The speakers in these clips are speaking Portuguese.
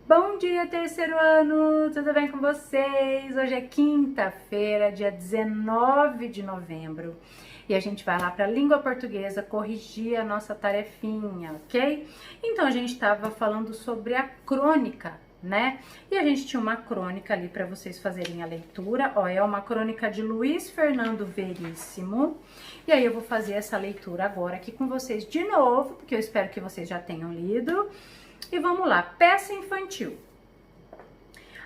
Bom dia, terceiro ano! Tudo bem com vocês? Hoje é quinta-feira, dia 19 de novembro. E a gente vai lá para a língua portuguesa corrigir a nossa tarefinha, ok? Então, a gente estava falando sobre a crônica, né? E a gente tinha uma crônica ali para vocês fazerem a leitura. Ó, é uma crônica de Luiz Fernando Veríssimo. E aí eu vou fazer essa leitura agora aqui com vocês de novo, porque eu espero que vocês já tenham lido. E vamos lá, peça infantil.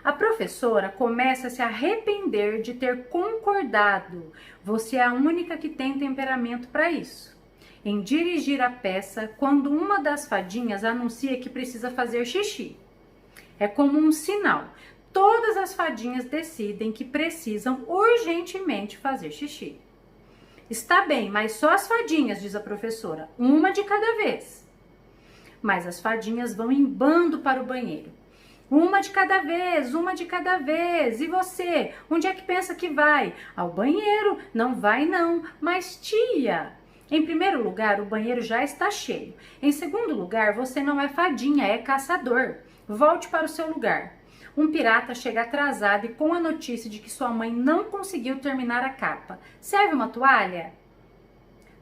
A professora começa a se arrepender de ter concordado, você é a única que tem temperamento para isso, em dirigir a peça quando uma das fadinhas anuncia que precisa fazer xixi. É como um sinal. Todas as fadinhas decidem que precisam urgentemente fazer xixi. Está bem, mas só as fadinhas, diz a professora, uma de cada vez. Mas as fadinhas vão em bando para o banheiro. Uma de cada vez, uma de cada vez. E você? Onde é que pensa que vai? Ao banheiro? Não vai não. Mas tia, em primeiro lugar, o banheiro já está cheio. Em segundo lugar, você não é fadinha, é caçador. Volte para o seu lugar. Um pirata chega atrasado e com a notícia de que sua mãe não conseguiu terminar a capa. Serve uma toalha?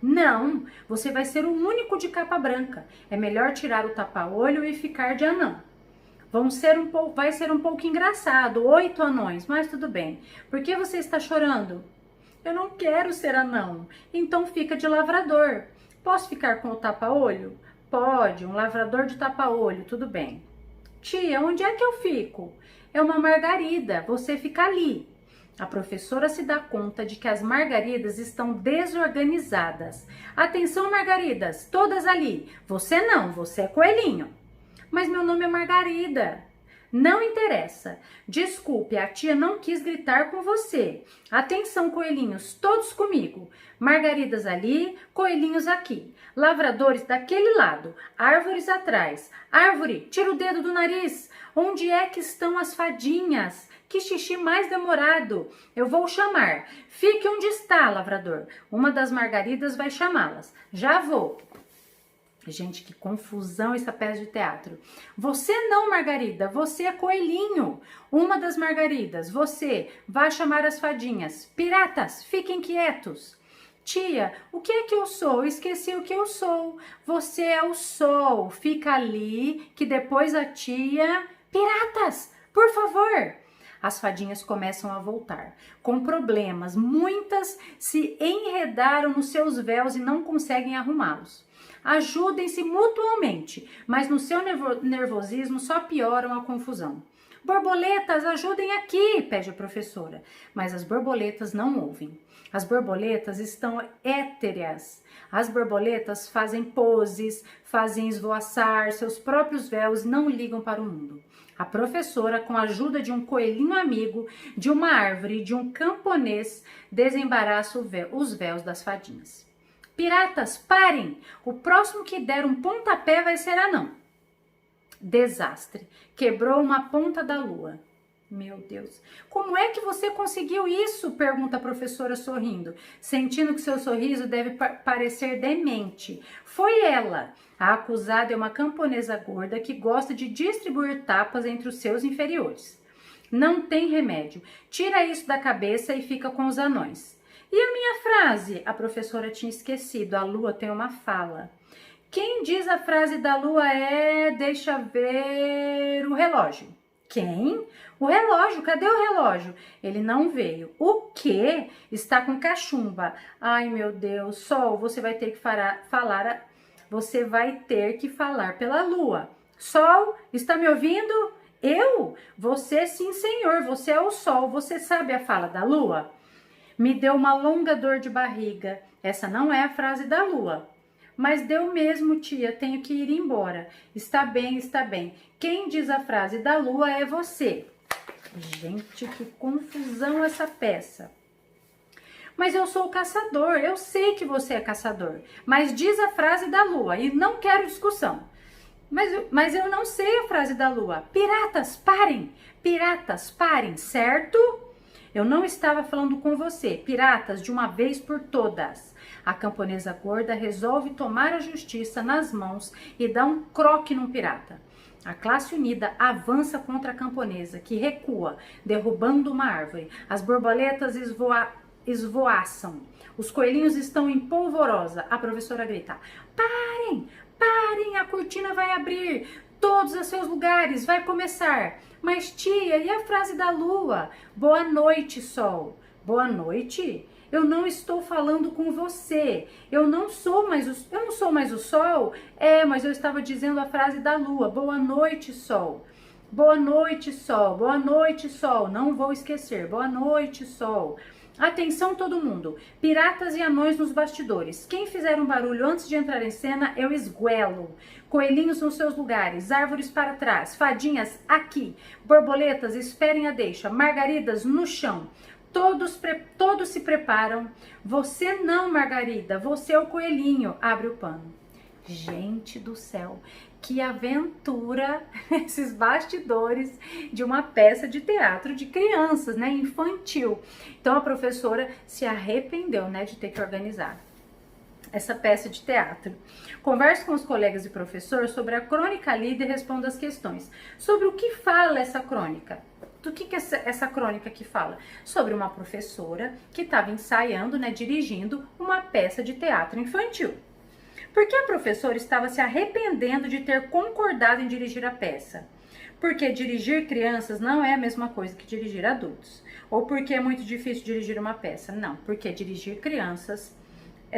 Não, você vai ser o único de capa branca. É melhor tirar o tapa-olho e ficar de anão. Vai ser um pouco engraçado, 8 anões, mas tudo bem. Por que você está chorando? Eu não quero ser anão, então fica de lavrador. Posso ficar com o tapa-olho? Pode, um lavrador de tapa-olho, tudo bem. Tia, onde é que eu fico? É uma margarida, você fica ali. A professora se dá conta de que as margaridas estão desorganizadas. Atenção, margaridas, todas ali. Você não, você é coelhinho. Mas meu nome é Margarida. Não interessa. Desculpe, a tia não quis gritar com você. Atenção, coelhinhos, todos comigo. Margaridas ali, coelhinhos aqui. Lavradores daquele lado, árvores atrás. Árvore, tira o dedo do nariz. Onde é que estão as fadinhas? Que xixi mais demorado. Eu vou chamar. Fique onde está, lavrador. Uma das margaridas vai chamá-las. Já vou. Gente, que confusão essa peça de teatro. Você não, Margarida, você é coelhinho. Uma das margaridas, você vai chamar as fadinhas. Piratas, fiquem quietos. Tia, o que é que eu sou? Esqueci o que eu sou. Você é o sol. Fica ali, que depois a tia... Piratas, por favor. As fadinhas começam a voltar, com problemas. Muitas se enredaram nos seus véus e não conseguem arrumá-los. Ajudem-se mutuamente, mas no seu nervosismo só pioram a confusão. Borboletas, ajudem aqui, pede a professora, mas as borboletas não ouvem. As borboletas estão étereas. As borboletas fazem poses, fazem esvoaçar seus próprios véus e não ligam para o mundo. A professora, com a ajuda de um coelhinho amigo, de uma árvore e de um camponês, desembaraça os véus das fadinhas. Piratas, parem! O próximo que der um pontapé vai ser anão. Desastre. Quebrou uma ponta da lua. Meu Deus. Como é que você conseguiu isso? Pergunta a professora sorrindo, sentindo que seu sorriso deve parecer demente. Foi ela. A acusada é uma camponesa gorda que gosta de distribuir tapas entre os seus inferiores. Não tem remédio. Tira isso da cabeça e fica com os anões. E a minha frase? A professora tinha esquecido. A lua tem uma fala. Quem diz a frase da lua é... Deixa ver... O relógio. Quem? O relógio. Cadê o relógio? Ele não veio. O quê? Está com cachumba. Ai, meu Deus. Sol, você vai ter que falar... Você vai ter que falar pela lua. Sol, está me ouvindo? Eu? Você sim, senhor. Você é o sol. Você sabe a fala da lua? Me deu uma longa dor de barriga. Essa não é a frase da lua. Mas deu mesmo, tia. Tenho que ir embora. Está bem, está bem. Quem diz a frase da lua é você. Gente, que confusão essa peça. Mas eu sou o caçador. Eu sei que você é caçador. Mas diz a frase da lua e não quero discussão. Mas eu não sei a frase da lua. Piratas, parem! Piratas, parem, certo? Eu não estava falando com você. Piratas, de uma vez por todas. A camponesa gorda resolve tomar a justiça nas mãos e dá um croque num pirata. A classe unida avança contra a camponesa, que recua, derrubando uma árvore. As borboletas esvoaçam. Os coelhinhos estão em polvorosa. A professora grita: parem, parem, a cortina vai abrir. Todos a seus lugares, vai começar. Mas tia, e a frase da lua? Boa noite, sol. Boa noite? Eu não estou falando com você. Eu não sou mais o sol? É, mas eu estava dizendo a frase da lua. Boa noite, sol. Boa noite, sol. Boa noite, sol. Não vou esquecer. Boa noite, sol. Atenção todo mundo. Piratas e anões nos bastidores. Quem fizer um barulho antes de entrar em cena, eu esguelo. Coelhinhos nos seus lugares, árvores para trás, fadinhas aqui, borboletas esperem a deixa, margaridas no chão. Todos se preparam. Você não, Margarida, você é o coelhinho. Abre o pano. Gente do céu, que aventura esses bastidores de uma peça de teatro de crianças, né, infantil. Então a professora se arrependeu, né, de ter que organizar essa peça de teatro. Converse com os colegas e professor sobre a crônica lida e responda as questões. Sobre o que fala essa crônica? Do que essa crônica que fala? Sobre uma professora que estava ensaiando, né, dirigindo uma peça de teatro infantil. Porque a professora estava se arrependendo de ter concordado em dirigir a peça. Porque dirigir crianças não é a mesma coisa que dirigir adultos. Ou porque é muito difícil dirigir uma peça. Não, porque dirigir crianças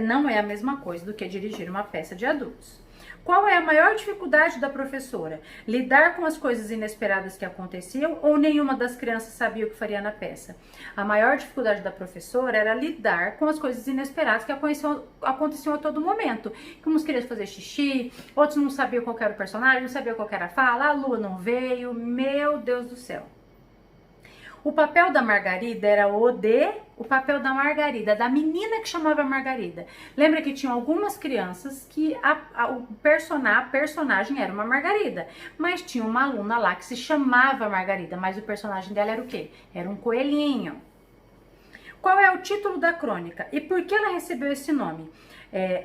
não é a mesma coisa do que dirigir uma peça de adultos. Qual é a maior dificuldade da professora? Lidar com as coisas inesperadas que aconteciam ou nenhuma das crianças sabia o que faria na peça? A maior dificuldade da professora era lidar com as coisas inesperadas que aconteciam a todo momento. Como uns queriam fazer xixi, outros não sabiam qual era o personagem, não sabiam qual era a fala, a lua não veio, meu Deus do céu. O papel da Margarida era o papel da Margarida, da menina que chamava Margarida. Lembra que tinha algumas crianças que a personagem era uma Margarida, mas tinha uma aluna lá que se chamava Margarida, mas o personagem dela era o quê? Era um coelhinho. Qual é o título da crônica e por que ela recebeu esse nome?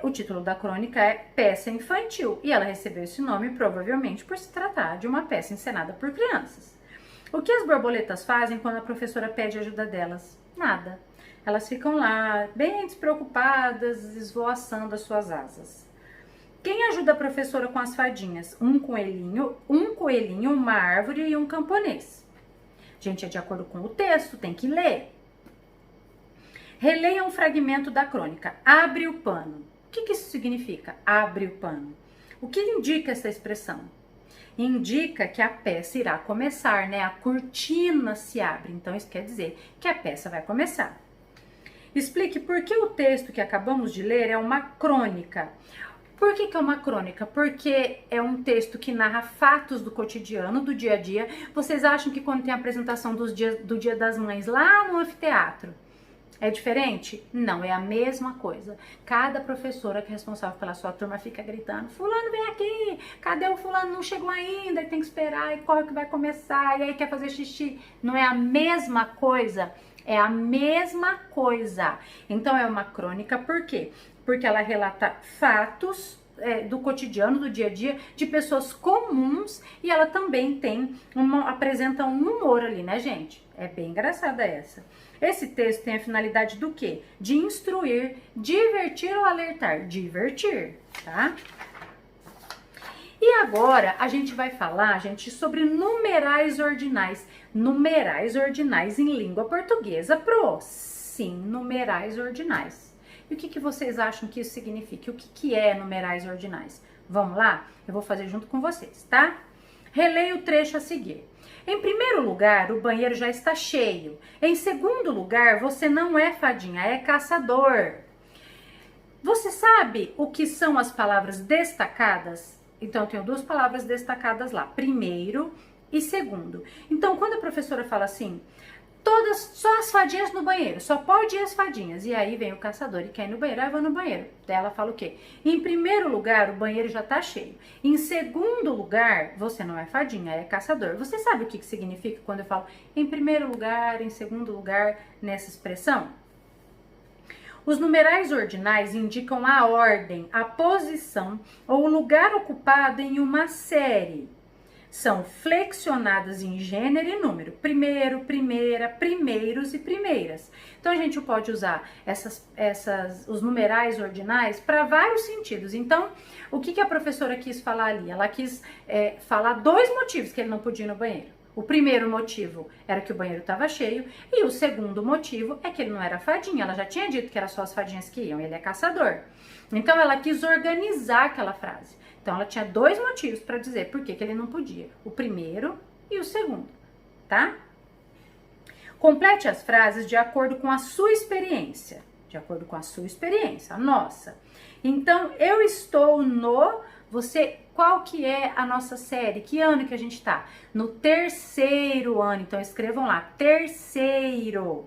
O título da crônica é Peça Infantil e ela recebeu esse nome provavelmente por se tratar de uma peça encenada por crianças. O que as borboletas fazem quando a professora pede ajuda delas? Nada. Elas ficam lá, bem despreocupadas, esvoaçando as suas asas. Quem ajuda a professora com as fadinhas? Um coelhinho, uma árvore e um camponês. Gente, é de acordo com o texto, tem que ler. Releia um fragmento da crônica. Abre o pano. O que isso significa? Abre o pano. O que indica essa expressão? Indica que a peça irá começar, né? A cortina se abre, então isso quer dizer que a peça vai começar. Explique por que o texto que acabamos de ler é uma crônica. Por que é uma crônica? Porque é um texto que narra fatos do cotidiano, do dia a dia. Vocês acham que quando tem a apresentação do Dia das Mães lá no anfiteatro, é diferente? Não, é a mesma coisa. Cada professora que é responsável pela sua turma fica gritando: fulano vem aqui, cadê o fulano? Não chegou ainda, e tem que esperar, e qual que vai começar, e aí quer fazer xixi. Não é a mesma coisa? É a mesma coisa. Então é uma crônica, por quê? Porque ela relata fatos do cotidiano, do dia a dia, de pessoas comuns, e ela também apresenta um humor ali, né, gente? É bem engraçada essa. Esse texto tem a finalidade do quê? De instruir, divertir ou alertar? Divertir, tá? E agora a gente vai falar, gente, sobre numerais ordinais. Numerais ordinais em língua portuguesa, sim, numerais ordinais. E o que vocês acham que isso significa? O que é numerais ordinais? Vamos lá? Eu vou fazer junto com vocês, tá? Releia o trecho a seguir. Em primeiro lugar, o banheiro já está cheio. Em segundo lugar, você não é fadinha, é caçador. Você sabe o que são as palavras destacadas? Então, eu tenho duas palavras destacadas lá, primeiro e segundo. Então, quando a professora fala assim, só as fadinhas no banheiro, só pode ir as fadinhas. E aí vem o caçador e quer ir no banheiro, aí eu vou no banheiro. Daí ela fala o quê? Em primeiro lugar, o banheiro já tá cheio. Em segundo lugar, você não é fadinha, é caçador. Você sabe o que significa quando eu falo em primeiro lugar, em segundo lugar, nessa expressão? Os numerais ordinais indicam a ordem, a posição ou o lugar ocupado em uma série. são flexionadas em gênero e número. Primeiro, primeira, primeiros e primeiras. Então, a gente pode usar os numerais ordinais para vários sentidos. Então, o que a professora quis falar ali? Ela quis falar 2 motivos que ele não podia ir no banheiro. O primeiro motivo era que o banheiro estava cheio e o segundo motivo é que ele não era fadinha. Ela já tinha dito que era só as fadinhas que iam, ele é caçador. Então, ela quis organizar aquela frase. Então, ela tinha 2 motivos para dizer por que ele não podia. O primeiro e o segundo, tá? Complete as frases de acordo com a sua experiência. De acordo com a sua experiência, a nossa. Então, eu estou no... qual que é a nossa série? Que ano que a gente tá? No 3º ano. Então, escrevam lá, 3º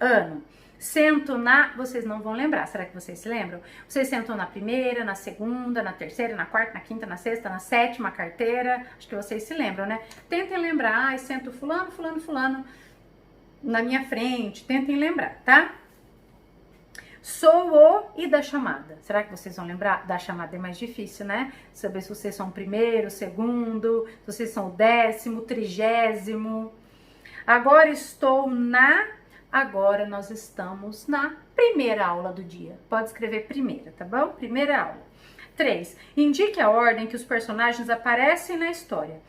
ano. Sento na... Vocês não vão lembrar. Será que vocês se lembram? Vocês sentam na primeira, na segunda, na terceira, na quarta, na quinta, na sexta, na 7ª carteira. Acho que vocês se lembram, né? Tentem lembrar. Sento fulano, fulano, fulano na minha frente. Tentem lembrar, tá? Sou o e da chamada. Será que vocês vão lembrar? Da chamada é mais difícil, né? Saber se vocês são o primeiro, segundo, se vocês são o 10º, 30º. Agora estou na... Agora nós estamos na primeira aula do dia. Pode escrever primeira, tá bom? Primeira aula. 3. Indique a ordem que os personagens aparecem na história.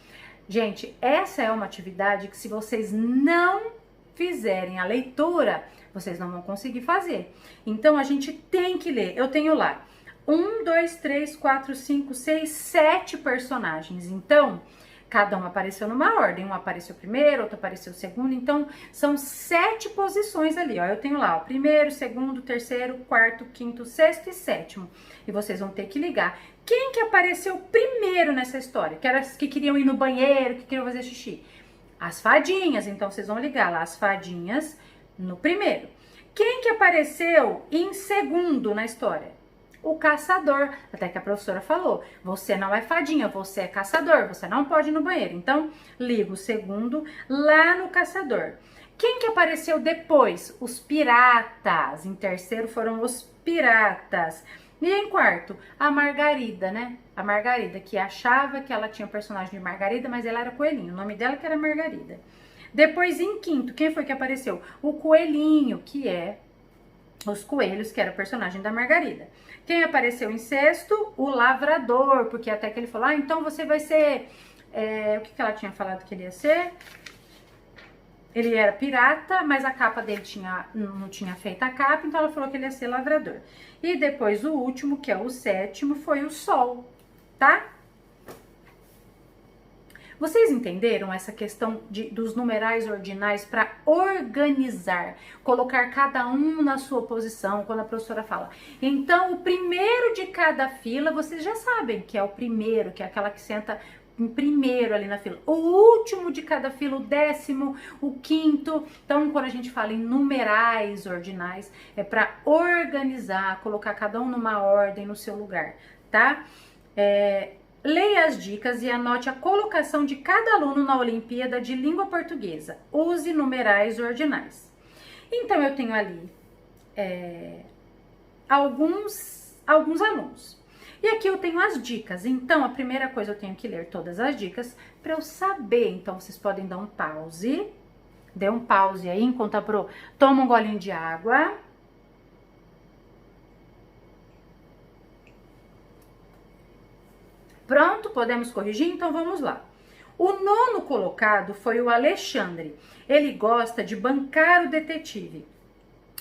Gente, essa é uma atividade que se vocês não fizerem a leitura, vocês não vão conseguir fazer. Então, a gente tem que ler. Eu tenho lá 1, 2, 3, 4, 5, 6, 7 personagens. Então, cada um apareceu numa ordem. Um apareceu primeiro, outro apareceu segundo. Então, são 7 posições ali, ó. Eu tenho lá, ó, primeiro, segundo, terceiro, quarto, quinto, sexto e 7º. E vocês vão ter que ligar. Quem que apareceu primeiro nessa história? Que eram as que queriam ir no banheiro, que queriam fazer xixi? As fadinhas. Então, vocês vão ligar lá, as fadinhas no primeiro. Quem que apareceu em segundo na história? O caçador. Até que a professora falou, você não é fadinha, você é caçador, você não pode ir no banheiro. Então, liga o segundo lá no caçador. Quem que apareceu depois? Os piratas. Em terceiro foram os piratas. E em quarto, a Margarida, né? A Margarida, que achava que ela tinha o personagem de Margarida, mas ela era coelhinho. O nome dela que era Margarida. Depois, em quinto, quem foi que apareceu? O coelhinho, que é os coelhos, que era o personagem da Margarida. Quem apareceu em sexto? O lavrador, porque até que ele falou, ah, então você vai ser... o que ela tinha falado que ele ia ser? Ele era pirata, mas a capa dele não tinha feito a capa, então ela falou que ele ia ser lavrador. E depois o último, que é o 7º, foi o sol, tá? Vocês entenderam essa questão dos numerais ordinais para organizar, colocar cada um na sua posição, quando a professora fala. Então, o primeiro de cada fila, vocês já sabem que é o primeiro, que é aquela que senta em primeiro ali na fila. O último de cada fila, o 10º, o 5º. Então, quando a gente fala em numerais ordinais, é para organizar, colocar cada um numa ordem, no seu lugar, tá? Leia as dicas e anote a colocação de cada aluno na Olimpíada de Língua Portuguesa. Use numerais ordinais. Então, eu tenho ali alguns alunos. E aqui eu tenho as dicas. Então, a primeira coisa, eu tenho que ler todas as dicas para eu saber. Então, vocês podem dar um pause. Dê um pause aí, enquanto a Pro toma um golinho de água. Pronto, podemos corrigir? Então vamos lá. O 9º colocado foi o Alexandre. Ele gosta de bancar o detetive.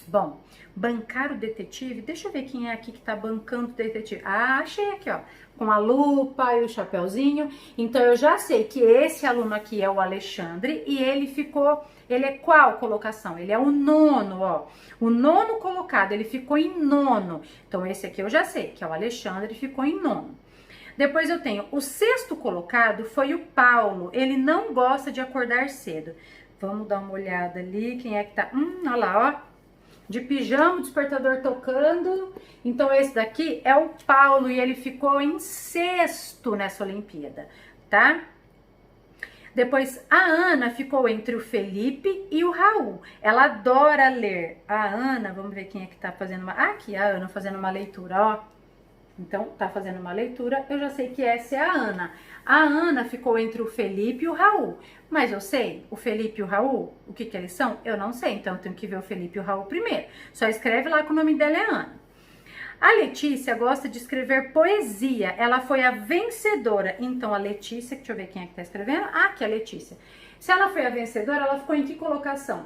Bom, bancar o detetive, deixa eu ver quem é aqui que tá bancando o detetive. Ah, achei aqui, ó, com a lupa e o chapeuzinho. Então eu já sei que esse aluno aqui é o Alexandre e ele é qual colocação? Ele é o 9º, ó. O 9º colocado, ele ficou em 9º. Então esse aqui eu já sei, que é o Alexandre, ficou em 9º. Depois eu tenho o 6º colocado foi o Paulo. Ele não gosta de acordar cedo. Vamos dar uma olhada ali. Quem é que tá? Olha lá, ó. De pijama, despertador tocando. Então, esse daqui é o Paulo e ele ficou em 6º nessa Olimpíada, tá? Depois, a Ana ficou entre o Felipe e o Raul. Ela adora ler. A Ana, vamos ver quem é que tá fazendo uma... Aqui, a Ana fazendo uma leitura, ó. Então, tá fazendo uma leitura, eu já sei que essa é a Ana. A Ana ficou entre o Felipe e o Raul. Mas eu sei, o Felipe e o Raul, o que eles são? Eu não sei, então eu tenho que ver o Felipe e o Raul primeiro. Só escreve lá que o nome dela é Ana. A Letícia gosta de escrever poesia. Ela foi a vencedora. Então, a Letícia, deixa eu ver quem é que tá escrevendo. Ah, aqui é a Letícia. Se ela foi a vencedora, ela ficou em que colocação?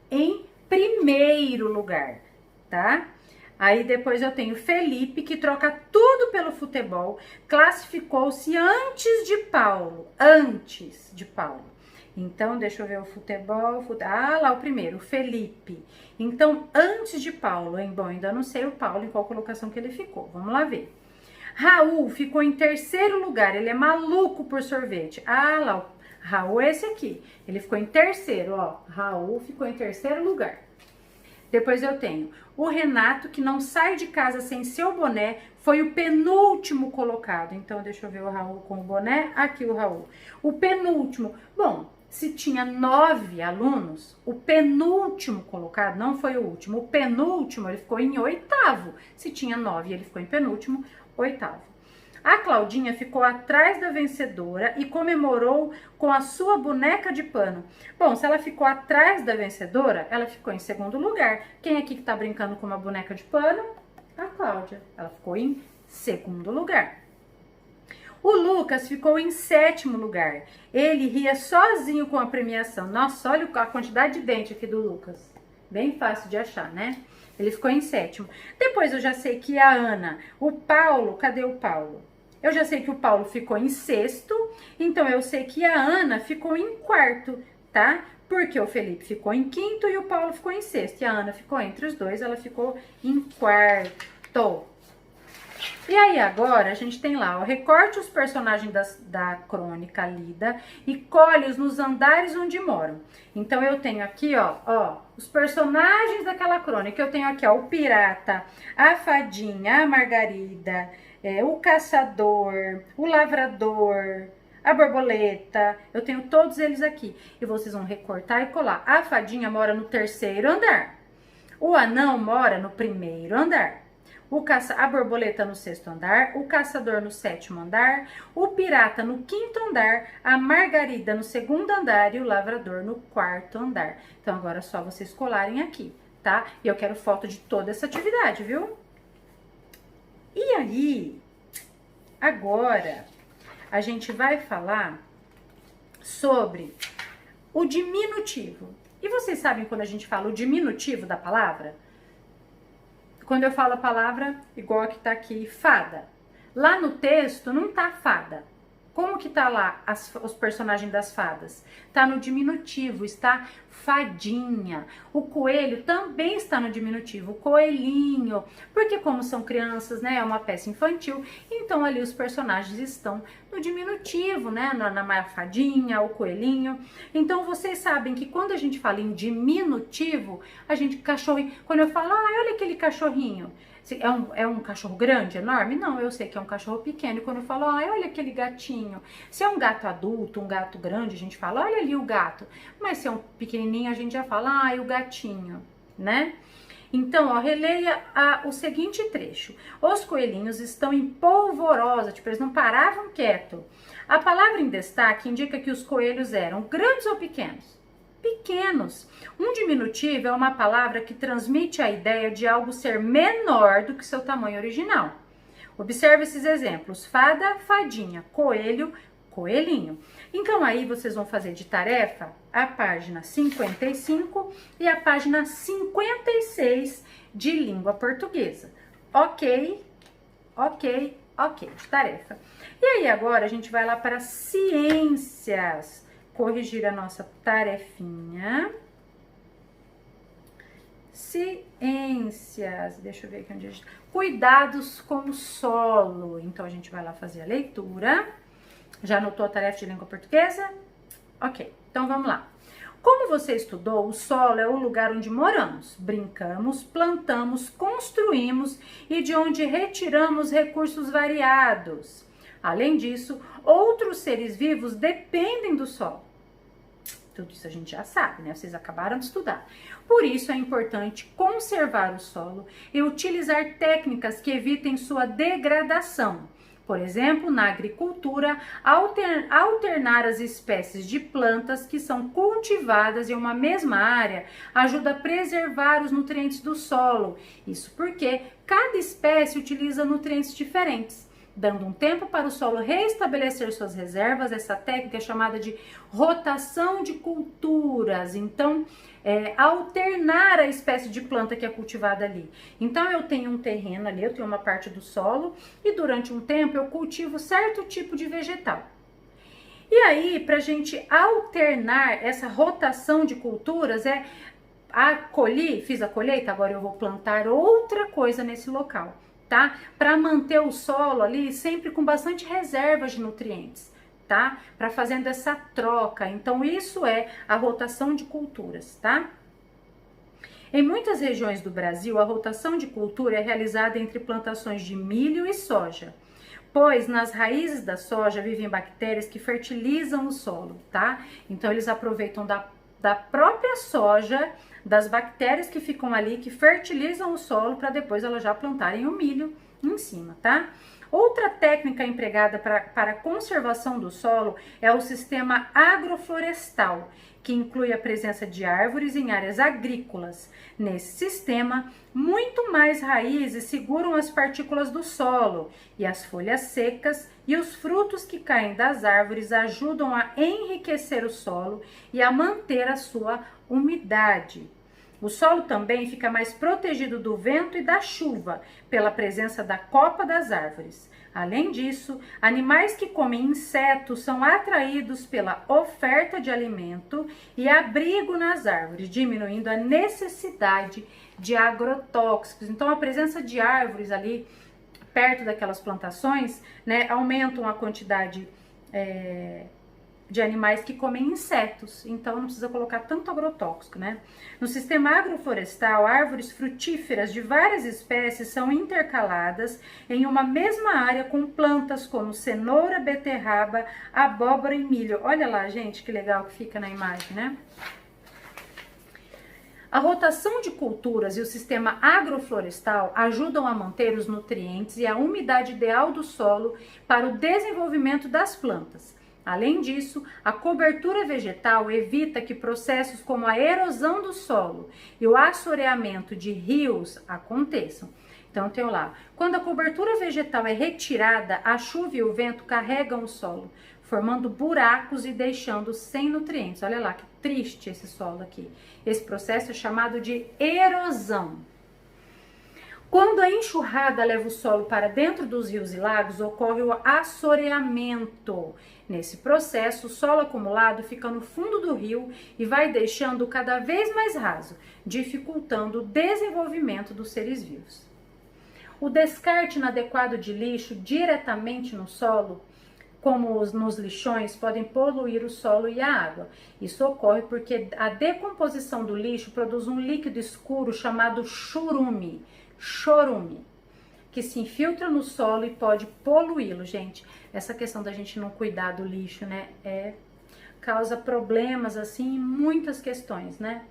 Em primeiro lugar, tá? Aí depois eu tenho Felipe, que troca tudo pelo futebol, classificou-se antes de Paulo. Antes de Paulo. Então, deixa eu ver o futebol. Ah, lá o primeiro, Felipe. Então, antes de Paulo, hein? Bom, ainda não sei o Paulo em qual colocação que ele ficou. Vamos lá ver. Raul ficou em terceiro lugar. Ele é maluco por sorvete. Ah, lá, o Raul é esse aqui. Ele ficou em terceiro, ó. Raul ficou em terceiro lugar. Depois eu tenho o Renato, que não sai de casa sem seu boné, foi o penúltimo colocado. Então, deixa eu ver o Raul com o boné. Aqui o Raul. O penúltimo. Bom, se tinha 9 alunos, o penúltimo colocado, não foi o último, o penúltimo ele ficou em oitavo. Se tinha 9, ele ficou em penúltimo, oitavo. A Claudinha ficou atrás da vencedora e comemorou com a sua boneca de pano. Bom, se ela ficou atrás da vencedora, ela ficou em segundo lugar. Quem aqui que tá brincando com uma boneca de pano? A Cláudia. Ela ficou em segundo lugar. O Lucas ficou em sétimo lugar. Ele ria sozinho com a premiação. Nossa, olha a quantidade de dente aqui do Lucas. Bem fácil de achar, né? Ele ficou em sétimo. Depois eu já sei que a Ana, o Paulo, cadê o Paulo? Eu já sei que o Paulo ficou em sexto, então eu sei que a Ana ficou em quarto, tá? Porque o Felipe ficou em quinto e o Paulo ficou em sexto. E a Ana ficou entre os dois, ela ficou em quarto. E aí agora a gente tem lá, ó, recorte os personagens da crônica lida e colhe-os nos andares onde moram. Então eu tenho aqui, ó, os personagens daquela crônica. Eu tenho aqui, ó, o pirata, a fadinha, a Margarida, o caçador, o lavrador, a borboleta. Eu tenho todos eles aqui. E vocês vão recortar e colar. A fadinha mora no terceiro andar. O anão mora no primeiro andar. A borboleta no sexto andar, o caçador no sétimo andar, o pirata no quinto andar, a Margarida no segundo andar e o lavrador no quarto andar. Então, agora é só vocês colarem aqui, tá? E eu quero foto de toda essa atividade, viu? E aí, agora, a gente vai falar sobre o diminutivo. E vocês sabem quando a gente fala o diminutivo da palavra? Quando eu falo a palavra, igual que tá aqui, fada. Lá no texto não tá fada. Como que tá lá os personagens das fadas? Tá no diminutivo, está fadinha. O coelho também está no diminutivo, o coelhinho. Porque como são crianças, né, é uma peça infantil, então ali os personagens estão no diminutivo, né, na fadinha, o coelhinho. Então vocês sabem que quando a gente fala em diminutivo, a gente, cachorrinho, quando eu falo, olha aquele cachorrinho, é um cachorro grande, enorme? Não, eu sei que é um cachorro pequeno. E quando eu falo, olha aquele gatinho. Se é um gato adulto, um gato grande, a gente fala, olha ali o gato. Mas se é um pequenininho, a gente já fala, o gatinho, né? Então, ó, releia o seguinte trecho. Os coelhinhos estão em polvorosa, tipo, eles não paravam quieto. A palavra em destaque indica que os coelhos eram grandes ou pequenos? Pequenos. Um diminutivo é uma palavra que transmite a ideia de algo ser menor do que seu tamanho original. Observe esses exemplos: fada, fadinha, coelho, coelhinho. Então aí vocês vão fazer de tarefa a página 55 e a página 56 de língua portuguesa. Ok, de tarefa. E aí agora a gente vai lá para ciências. Corrigir a nossa tarefinha. Ciências. Deixa eu ver aqui onde a gente... Cuidados com o solo. Então, a gente vai lá fazer a leitura. Já anotou a tarefa de língua portuguesa? Ok, então vamos lá. Como você estudou, o solo é o lugar onde moramos, brincamos, plantamos, construímos e de onde retiramos recursos variados. Além disso, outros seres vivos dependem do solo. Tudo isso a gente já sabe, né? Vocês acabaram de estudar. Por isso é importante conservar o solo e utilizar técnicas que evitem sua degradação. Por exemplo, na agricultura, alternar as espécies de plantas que são cultivadas em uma mesma área ajuda a preservar os nutrientes do solo. Isso porque cada espécie utiliza nutrientes diferentes. Dando um tempo para o solo restabelecer suas reservas, essa técnica é chamada de rotação de culturas. Então, alternar a espécie de planta que é cultivada ali. Então, eu tenho um terreno ali, eu tenho uma parte do solo e durante um tempo eu cultivo certo tipo de vegetal. E aí, para a gente alternar essa rotação de culturas, fiz a colheita, agora eu vou plantar outra coisa nesse local. Tá? Para manter o solo ali sempre com bastante reservas de nutrientes, tá? Para fazendo essa troca. Então isso é a rotação de culturas, tá? Em muitas regiões do Brasil, a rotação de cultura é realizada entre plantações de milho e soja, pois nas raízes da soja vivem bactérias que fertilizam o solo, tá? Então eles aproveitam da própria soja, das bactérias que ficam ali, que fertilizam o solo para depois elas já plantarem o milho em cima, tá? Outra técnica empregada para a conservação do solo é o sistema agroflorestal, que inclui a presença de árvores em áreas agrícolas. Nesse sistema, muito mais raízes seguram as partículas do solo e as folhas secas e os frutos que caem das árvores ajudam a enriquecer o solo e a manter a sua umidade. O solo também fica mais protegido do vento e da chuva pela presença da copa das árvores. Além disso, animais que comem insetos são atraídos pela oferta de alimento e abrigo nas árvores, diminuindo a necessidade de agrotóxicos. Então, a presença de árvores ali perto daquelas plantações, né, aumentam a quantidade de animais que comem insetos, então não precisa colocar tanto agrotóxico, né? No sistema agroflorestal, árvores frutíferas de várias espécies são intercaladas em uma mesma área com plantas como cenoura, beterraba, abóbora e milho. Olha lá, gente, que legal que fica na imagem, né? A rotação de culturas e o sistema agroflorestal ajudam a manter os nutrientes e a umidade ideal do solo para o desenvolvimento das plantas. Além disso, a cobertura vegetal evita que processos como a erosão do solo e o assoreamento de rios aconteçam. Então, tem lá, quando a cobertura vegetal é retirada, a chuva e o vento carregam o solo, formando buracos e deixando sem nutrientes. Olha lá, que triste esse solo aqui. Esse processo é chamado de erosão. Quando a enxurrada leva o solo para dentro dos rios e lagos, ocorre o assoreamento. Nesse processo, o solo acumulado fica no fundo do rio e vai deixando cada vez mais raso, dificultando o desenvolvimento dos seres vivos. O descarte inadequado de lixo diretamente no solo, como nos lixões, podem poluir o solo e a água. Isso ocorre porque a decomposição do lixo produz um líquido escuro chamado chorume, que se infiltra no solo e pode poluí-lo, gente. Essa questão da gente não cuidar do lixo, né, causa problemas, assim, em muitas questões, né?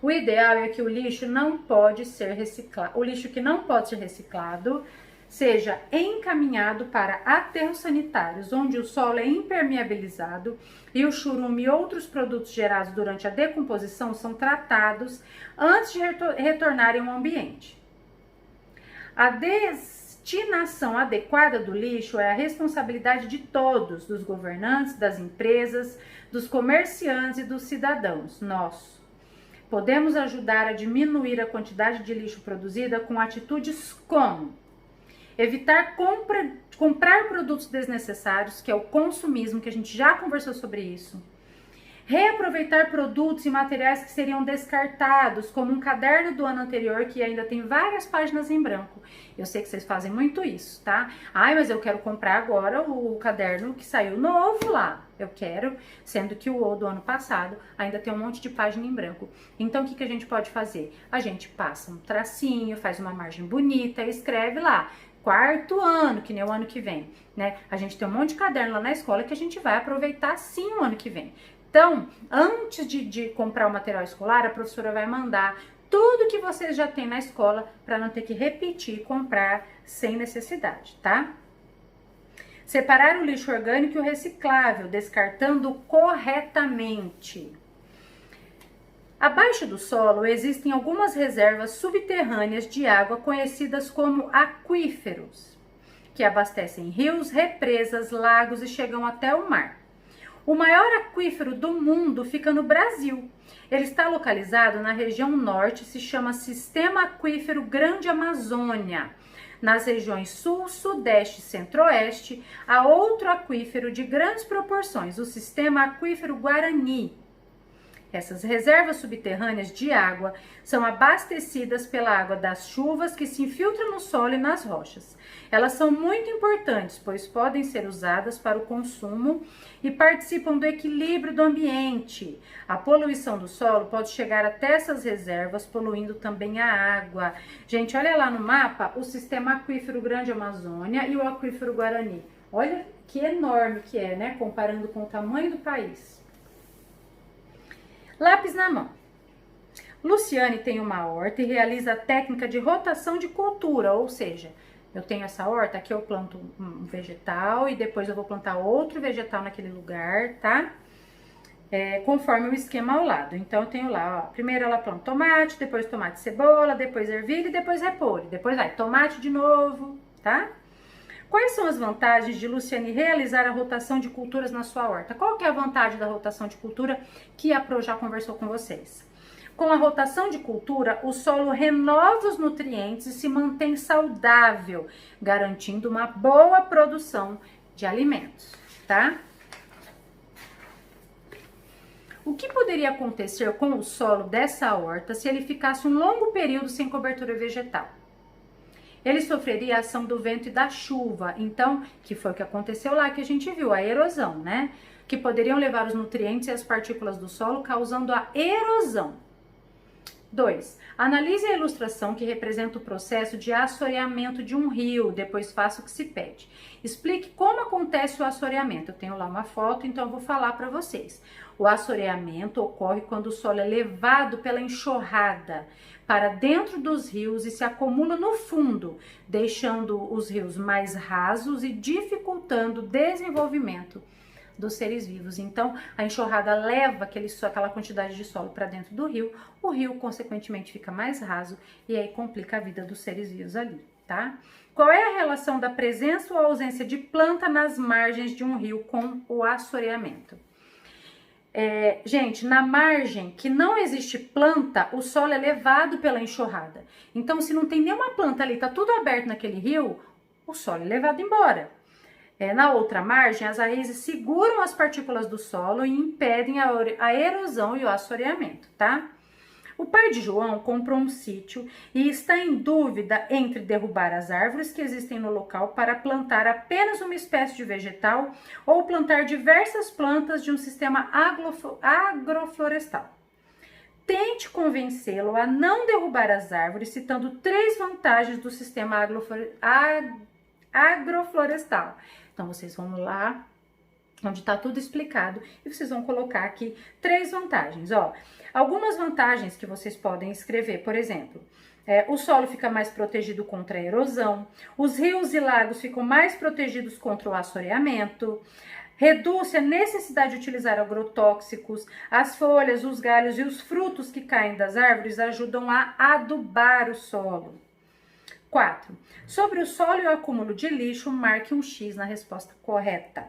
O ideal é que o lixo não pode ser reciclado, o lixo que não pode ser reciclado seja encaminhado para aterros sanitários, onde o solo é impermeabilizado e o churume e outros produtos gerados durante a decomposição são tratados antes de retornarem ao ambiente. A destinação adequada do lixo é a responsabilidade de todos, dos governantes, das empresas, dos comerciantes e dos cidadãos. Nós podemos ajudar a diminuir a quantidade de lixo produzida com atitudes como evitar comprar produtos desnecessários, que é o consumismo, que a gente já conversou sobre isso. Reaproveitar produtos e materiais que seriam descartados, como um caderno do ano anterior que ainda tem várias páginas em branco. Eu sei que vocês fazem muito isso, tá? Ai, mas eu quero comprar agora o caderno que saiu novo lá. Eu quero, sendo que o do ano passado ainda tem um monte de página em branco. Então, o que a gente pode fazer? A gente passa um tracinho, faz uma margem bonita e escreve lá. 4º ano, que nem o ano que vem, né? A gente tem um monte de caderno lá na escola que a gente vai aproveitar sim o ano que vem. Então, antes de comprar o material escolar, a professora vai mandar tudo que vocês já têm na escola para não ter que repetir e comprar sem necessidade, tá? Separar o lixo orgânico e o reciclável, descartando corretamente. Abaixo do solo existem algumas reservas subterrâneas de água conhecidas como aquíferos, que abastecem rios, represas, lagos e chegam até o mar. O maior aquífero do mundo fica no Brasil. Ele está localizado na região norte, se chama Sistema Aquífero Grande Amazônia. Nas regiões sul, sudeste e centro-oeste, há outro aquífero de grandes proporções, o Sistema Aquífero Guarani. Essas reservas subterrâneas de água são abastecidas pela água das chuvas que se infiltra no solo e nas rochas. Elas são muito importantes, pois podem ser usadas para o consumo e participam do equilíbrio do ambiente. A poluição do solo pode chegar até essas reservas, poluindo também a água. Gente, olha lá no mapa o Sistema Aquífero Grande Amazônia e o Aquífero Guarani. Olha que enorme que é, né? Comparando com o tamanho do país. Lápis na mão. Luciane tem uma horta e realiza a técnica de rotação de cultura, ou seja, eu tenho essa horta, aqui eu planto um vegetal e depois eu vou plantar outro vegetal naquele lugar, tá? Conforme o esquema ao lado. Então eu tenho lá, ó, primeiro ela planta tomate, depois tomate e cebola, depois ervilha e depois repolho. Depois vai tomate de novo, tá? Quais são as vantagens de Luciane realizar a rotação de culturas na sua horta? Qual que é a vantagem da rotação de cultura que a Pro já conversou com vocês? Com a rotação de cultura, o solo renova os nutrientes e se mantém saudável, garantindo uma boa produção de alimentos, tá? O que poderia acontecer com o solo dessa horta se ele ficasse um longo período sem cobertura vegetal? Ele sofreria a ação do vento e da chuva, então, que foi o que aconteceu lá, que a gente viu, a erosão, né? Que poderiam levar os nutrientes e as partículas do solo, causando a erosão. 2. Analise a ilustração que representa o processo de assoreamento de um rio, depois faça o que se pede. Explique como acontece o assoreamento. Eu tenho lá uma foto, então eu vou falar para vocês. O assoreamento ocorre quando o solo é levado pela enxurrada para dentro dos rios e se acumula no fundo, deixando os rios mais rasos e dificultando o desenvolvimento dos seres vivos. Então, a enxurrada leva aquela quantidade de solo para dentro do rio, o rio, consequentemente, fica mais raso e aí complica a vida dos seres vivos ali, tá? Qual é a relação da presença ou ausência de planta nas margens de um rio com o assoreamento? Gente, na margem que não existe planta, o solo é levado pela enxurrada. Então, se não tem nenhuma planta ali, tá tudo aberto naquele rio, o solo é levado embora. Na outra margem, as raízes seguram as partículas do solo e impedem a erosão e o assoreamento, tá? O pai de João comprou um sítio e está em dúvida entre derrubar as árvores que existem no local para plantar apenas uma espécie de vegetal ou plantar diversas plantas de um sistema agroflorestal. Tente convencê-lo a não derrubar as árvores, citando 3 vantagens do sistema agroflorestal. Então, vocês vão lá, onde está tudo explicado, e vocês vão colocar aqui 3 vantagens, ó. Algumas vantagens que vocês podem escrever, por exemplo, o solo fica mais protegido contra a erosão, os rios e lagos ficam mais protegidos contra o assoreamento, reduz a necessidade de utilizar agrotóxicos, as folhas, os galhos e os frutos que caem das árvores ajudam a adubar o solo. 4. Sobre o solo e o acúmulo de lixo, marque um X na resposta correta.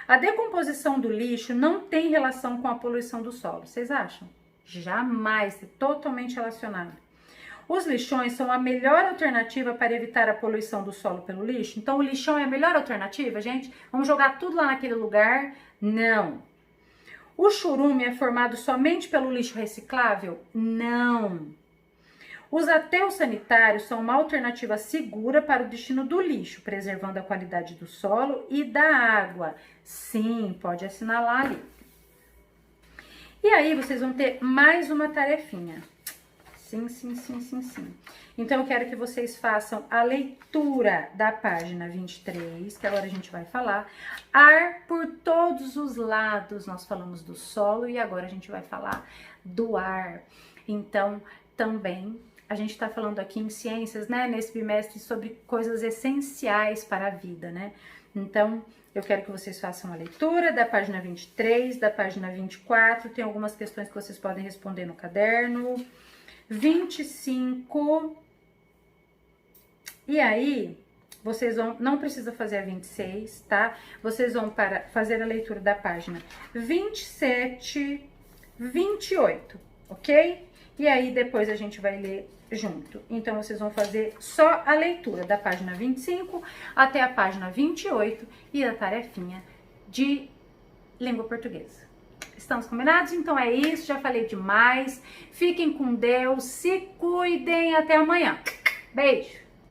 A decomposição do lixo não tem relação com a poluição do solo, vocês acham? Jamais, é totalmente relacionado. Os lixões são a melhor alternativa para evitar a poluição do solo pelo lixo? Então, o lixão é a melhor alternativa, gente? Vamos jogar tudo lá naquele lugar? Não. O churume é formado somente pelo lixo reciclável? Não. Os aterros sanitários são uma alternativa segura para o destino do lixo, preservando a qualidade do solo e da água. Sim, pode assinalar ali. E aí, vocês vão ter mais uma tarefinha. Sim, sim, sim, sim, sim. Então, eu quero que vocês façam a leitura da página 23, que agora a gente vai falar. Ar por todos os lados. Nós falamos do solo e agora a gente vai falar do ar. Então, também, a gente está falando aqui em ciências, né, nesse bimestre, sobre coisas essenciais para a vida, né? Então, eu quero que vocês façam a leitura da página 23, da página 24. Tem algumas questões que vocês podem responder no caderno. 25. E aí, vocês vão, não precisa fazer a 26, tá? Vocês vão para fazer a leitura da página 27, 28, ok? E aí, depois a gente vai ler junto. Então, vocês vão fazer só a leitura da página 25 até a página 28 e a tarefinha de língua portuguesa. Estamos combinados? Então é isso, já falei demais. Fiquem com Deus, se cuidem, até amanhã. Beijo!